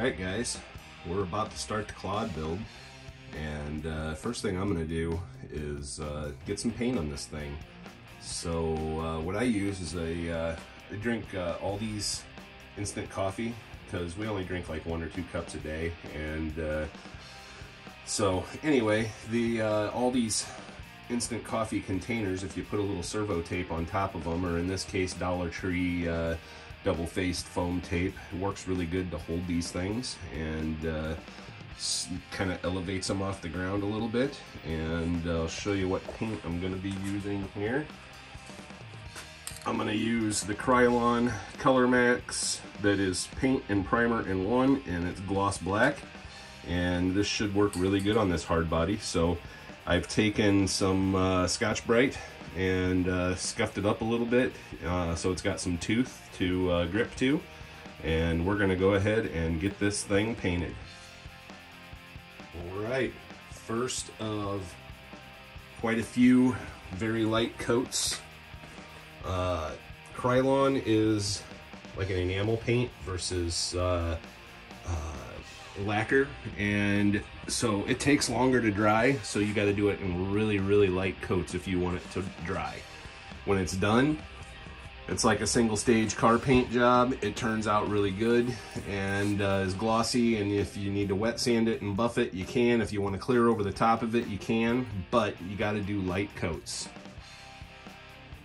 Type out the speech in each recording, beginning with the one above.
Alright guys, we're about to start the Clod build, and first thing I'm going to do is get some paint on this thing. So what I use is I drink Aldi's instant coffee, because we only drink like 1 or 2 cups a day, and so anyway, the Aldi's instant coffee containers, if you put a little servo tape on top of them, or in this case Dollar Tree double-faced foam tape, it works really good to hold these things, and kind of elevates them off the ground a little bit. And I'll show you what paint I'm going to be using here. I'm going to use the Krylon Color Max that is paint and primer in one, and it's gloss black, and this should work really good on this hard body. So I've taken some Scotch-Brite and scuffed it up a little bit so it's got some tooth to grip to, and we're gonna go ahead and get this thing painted. Alright, first of quite a few very light coats. Krylon is like an enamel paint versus lacquer, and so it takes longer to dry, so you got to do it in really light coats if you want it to dry. When it's done, it's like a single stage car paint job. It turns out really good and is glossy, and if you need to wet sand it and buff it, you can. If you want to clear over the top of it, you can, but you got to do light coats.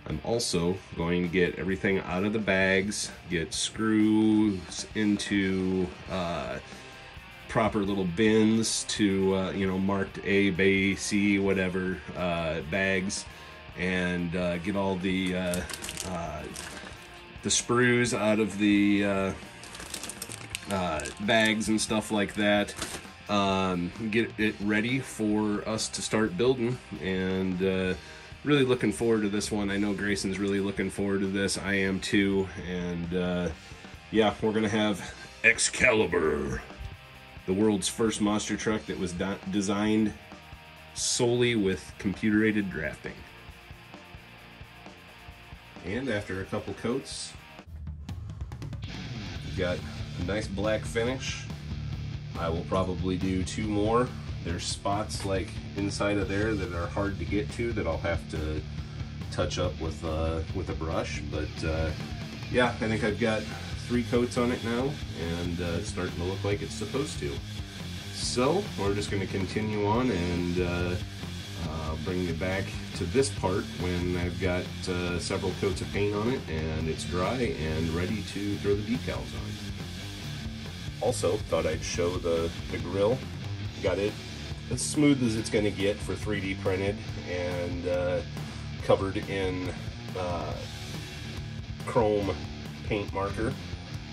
I'm also going to get everything out of the bags, get screws into proper little bins to you know, marked A, B, C, whatever bags, and get all the sprues out of the bags and stuff like that. Get it ready for us to start building, and really looking forward to this one. I know Grayson's really looking forward to this. I am too, and yeah, we're gonna have Excalibur, the world's first monster truck that was designed solely with computer-aided drafting. And after a couple coats, we've got a nice black finish. I will probably do 2 more. There's spots like inside of there that are hard to get to that I'll have to touch up with a brush, but yeah, I think I've got 3 coats on it now, and it's starting to look like it's supposed to. So we're just going to continue on, and bring you back to this part when I've got several coats of paint on it and it's dry and ready to throw the decals on. Also, thought I'd show the grill. Got it as smooth as it's going to get for 3D printed, and covered in chrome paint marker.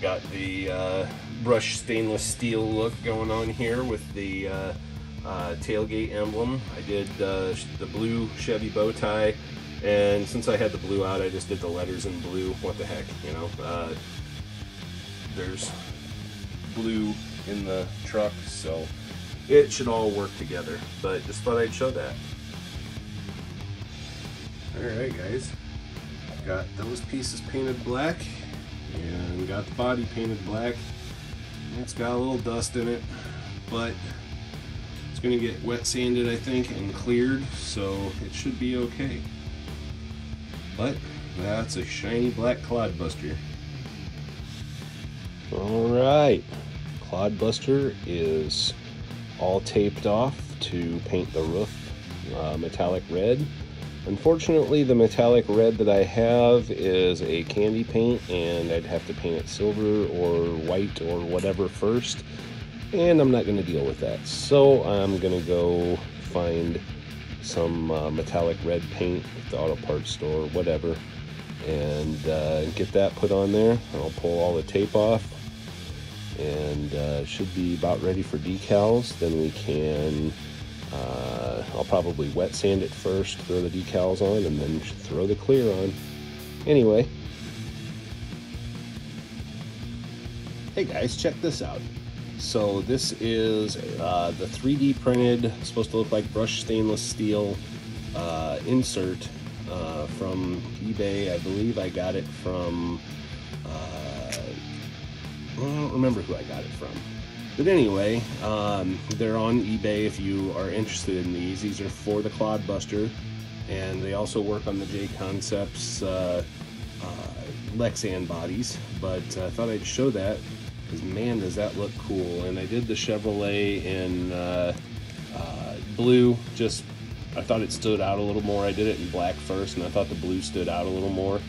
Got the brushed stainless steel look going on here with the tailgate emblem. I did the blue Chevy bow tie, and since I had the blue out, I just did the letters in blue. What the heck, you know? There's blue in the truck, so it should all work together, but just thought I'd show that. Alright guys, got those pieces painted black, and we got the body painted black. It's got a little dust in it, but it's going to get wet sanded, I think, and cleared, so it should be okay. But that's a shiny black Clodbuster. Alright, Clodbuster is all taped off to paint the roof metallic red. Unfortunately, the metallic red that I have is a candy paint, and I'd have to paint it silver or white or whatever first, and I'm not going to deal with that. So I'm going to go find some metallic red paint at the auto parts store, whatever, and get that put on there. I'll pull all the tape off, and should be about ready for decals. Then we can I'll probably wet sand it first, throw the decals on, and then throw the clear on. Anyway, hey guys, check this out. So this is the 3D printed, supposed to look like brushed stainless steel insert from eBay. I believe I got it from, I don't remember who I got it from. But anyway, they're on eBay if you are interested in these. These are for the Clodbuster, and they also work on the J Concepts Lexan bodies. But I thought I'd show that because man, does that look cool. And I did the Chevrolet in blue. Just I thought it stood out a little more. I did it in black first, and I thought the blue stood out a little more.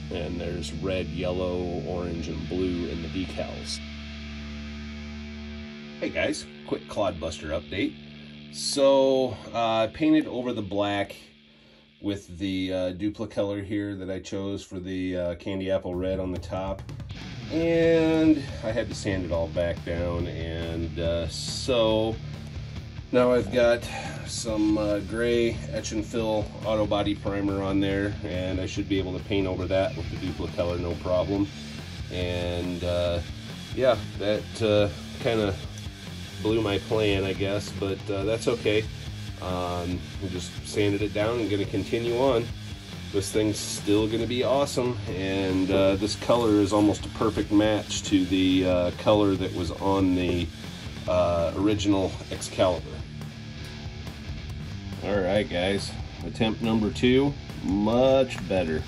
And there's red, yellow, orange, and blue in the decals. Hey guys, quick Clodbuster update. So I painted over the black with the duplicolor here that I chose for the candy apple red on the top, and I had to sand it all back down. And so now I've got some gray etch and fill auto body primer on there, and I should be able to paint over that with the duplicolor no problem. And yeah, that kind of blew my plan, I guess, but that's okay. I just sanded it down and going to continue on. This thing's still going to be awesome, and this color is almost a perfect match to the color that was on the original Excalibur. Alright guys, attempt number 2, much better.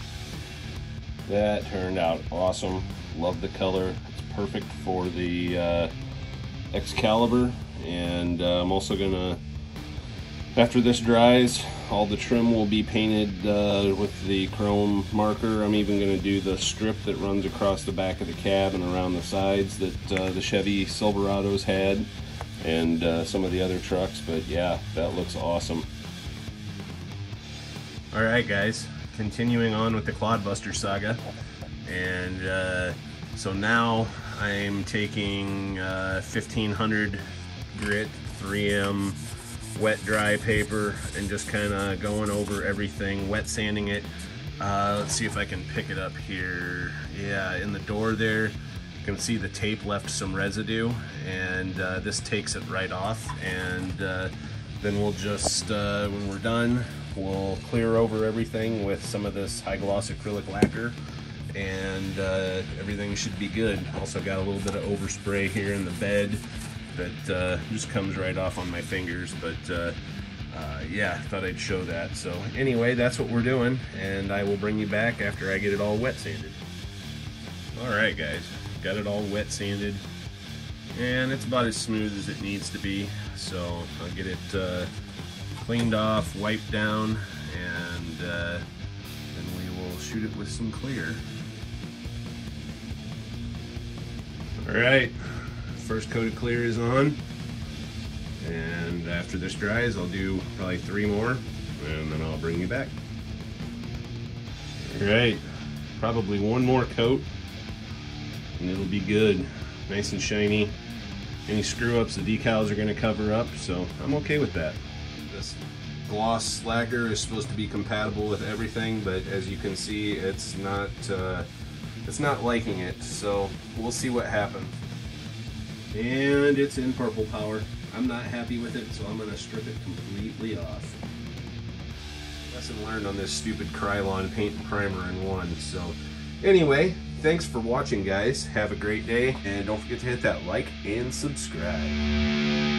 That turned out awesome. Love the color. It's perfect for the Excalibur. And I'm also gonna, after this dries, all the trim will be painted with the chrome marker. I'm even gonna do the strip that runs across the back of the cab and around the sides that the Chevy Silverados had, and some of the other trucks. But yeah, that looks awesome. Alright guys, continuing on with the Clodbuster saga, and so now I'm taking 1500 grit 3M wet dry paper and just kind of going over everything, wet sanding it. Let's see if I can pick it up here. Yeah, in the door there you can see the tape left some residue, and this takes it right off. And then we'll just when we're done, we'll clear over everything with some of this high gloss acrylic lacquer, and everything should be good. Also got a little bit of overspray here in the bed that just comes right off on my fingers, but yeah, thought I'd show that. So anyway, that's what we're doing, and I will bring you back after I get it all wet sanded. Alright guys, got it all wet sanded, and it's about as smooth as it needs to be. So I'll get it cleaned off, wiped down, and then we will shoot it with some clear. Alright, first coat of clear is on, and after this dries I'll do probably 3 more, and then I'll bring you back. Alright, probably 1 more coat and it'll be good, nice and shiny. Any screw ups the decals are going to cover up, so I'm okay with that. This gloss lacquer is supposed to be compatible with everything, but as you can see, it's not liking it, so we'll see what happens. And it's in purple power. I'm not happy with it, so I'm going to strip it completely off. Lesson learned on this stupid Krylon paint and primer in one. So anyway, thanks for watching guys, have a great day, and don't forget to hit that like and subscribe.